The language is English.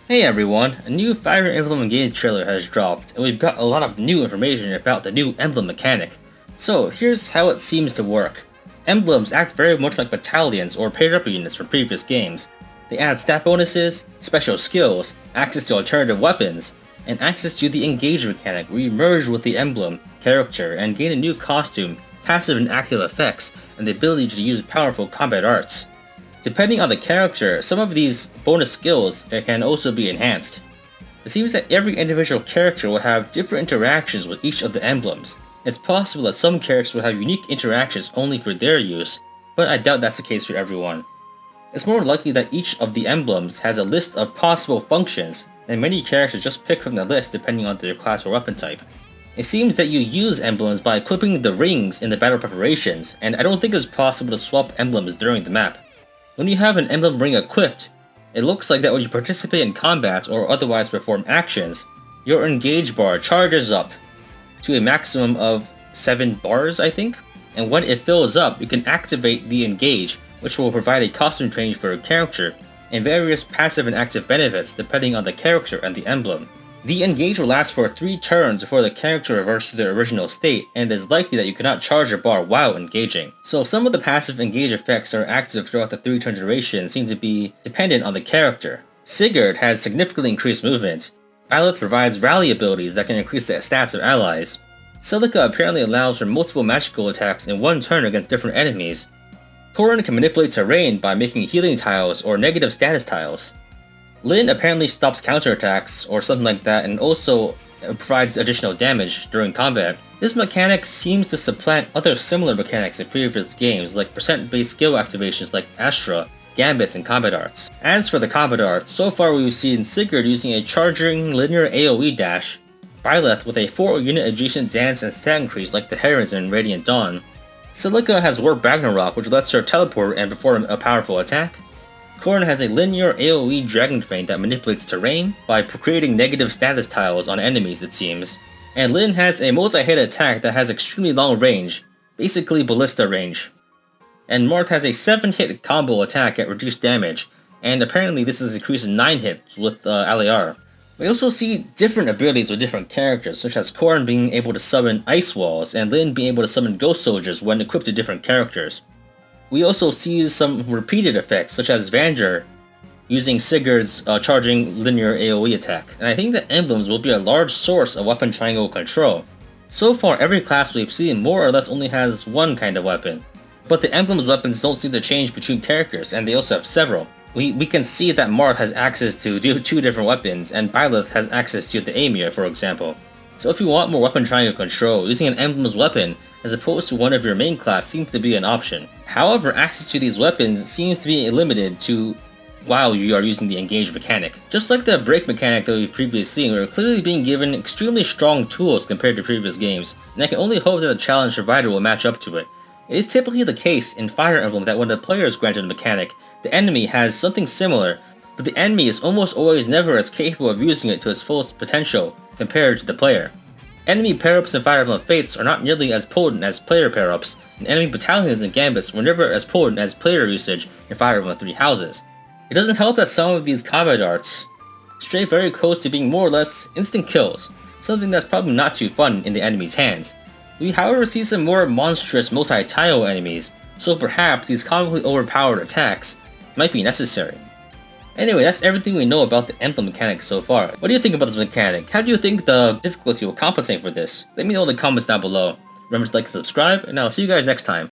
Hey everyone, a new Fire Emblem Engage trailer has dropped, and we've got a lot of new information about the new emblem mechanic. So here's how it seems to work. Emblems act very much like battalions or paired-up units from previous games. They add stat bonuses, special skills, access to alternative weapons, and access to the Engage mechanic where you merge with the emblem character and gain a new costume, passive and active effects, and the ability to use powerful combat arts. Depending on the character, some of these bonus skills can also be enhanced. It seems that every individual character will have different interactions with each of the emblems. It's possible that some characters will have unique interactions only for their use, but I doubt that's the case for everyone. It's more likely that each of the emblems has a list of possible functions, and many characters just pick from the list depending on their class or weapon type. It seems that you use emblems by equipping the rings in the battle preparations, and I don't think it's possible to swap emblems during the map. When you have an emblem ring equipped, it looks like that when you participate in combats or otherwise perform actions, your engage bar charges up to a maximum of 7 bars, I think, and when it fills up, you can activate the engage, which will provide a costume change for a character, and various passive and active benefits depending on the character and the emblem. The engage will last for 3 turns before the character reverts to their original state, and it is likely that you cannot charge your bar while engaging. So some of the passive engage effects that are active throughout the 3-turn duration seem to be dependent on the character. Sigurd has significantly increased movement. Byleth provides rally abilities that can increase the stats of allies. Celica apparently allows for multiple magical attacks in one turn against different enemies. Corrin can manipulate terrain by making healing tiles or negative status tiles. Lyn apparently stops counterattacks or something like that, and also provides additional damage during combat. This mechanic seems to supplant other similar mechanics in previous games like percent-based skill activations like Astra, Gambits, and combat arts. As for the combat arts, so far we've seen Sigurd using a charging linear AoE dash, Byleth with a 4-unit adjacent dance and stat increase like the Herons in Radiant Dawn. Celica has Warp Ragnarok, which lets her teleport and perform a powerful attack. Corrin has a linear AoE Dragon Feint that manipulates terrain by creating negative status tiles on enemies, it seems. And Lyn has a multi-hit attack that has extremely long range, basically ballista range. And Marth has a 7-hit combo attack at reduced damage, and apparently this is increased to 9 hits with Aliar. We also see different abilities with different characters, such as Corrin being able to summon Ice Walls, and Lyn being able to summon Ghost Soldiers when equipped to different characters. We also see some repeated effects, such as Vanger using Sigurd's charging linear AoE attack, and I think that emblems will be a large source of weapon triangle control. So far, every class we've seen more or less only has one kind of weapon, but the emblems weapons don't seem to change between characters, and they also have several. We can see that Marth has access to 2 different weapons, and Byleth has access to the Aemir, for example. So if you want more weapon triangle control, using an emblem's weapon as opposed to one of your main class seems to be an option. However, access to these weapons seems to be limited to while you are using the engage mechanic. Just like the break mechanic that we've previously seen, we're clearly being given extremely strong tools compared to previous games, and I can only hope that the challenge provider will match up to it. It is typically the case in Fire Emblem that when the player is granted a mechanic, the enemy has something similar, but the enemy is almost always never as capable of using it to its fullest potential compared to the player. Enemy pair-ups in Fire Emblem Fates are not nearly as potent as player pair-ups, and enemy battalions and gambits were never as potent as player usage in Fire Emblem Three Houses. It doesn't help that some of these combat arts stray very close to being more or less instant kills, something that's probably not too fun in the enemy's hands. We however see some more monstrous multi-tile enemies, so perhaps these comically overpowered attacks might be necessary. Anyway, that's everything we know about the emblem mechanic so far. What do you think about this mechanic? How do you think the difficulty will compensate for this? Let me know in the comments down below. Remember to like and subscribe, and I'll see you guys next time.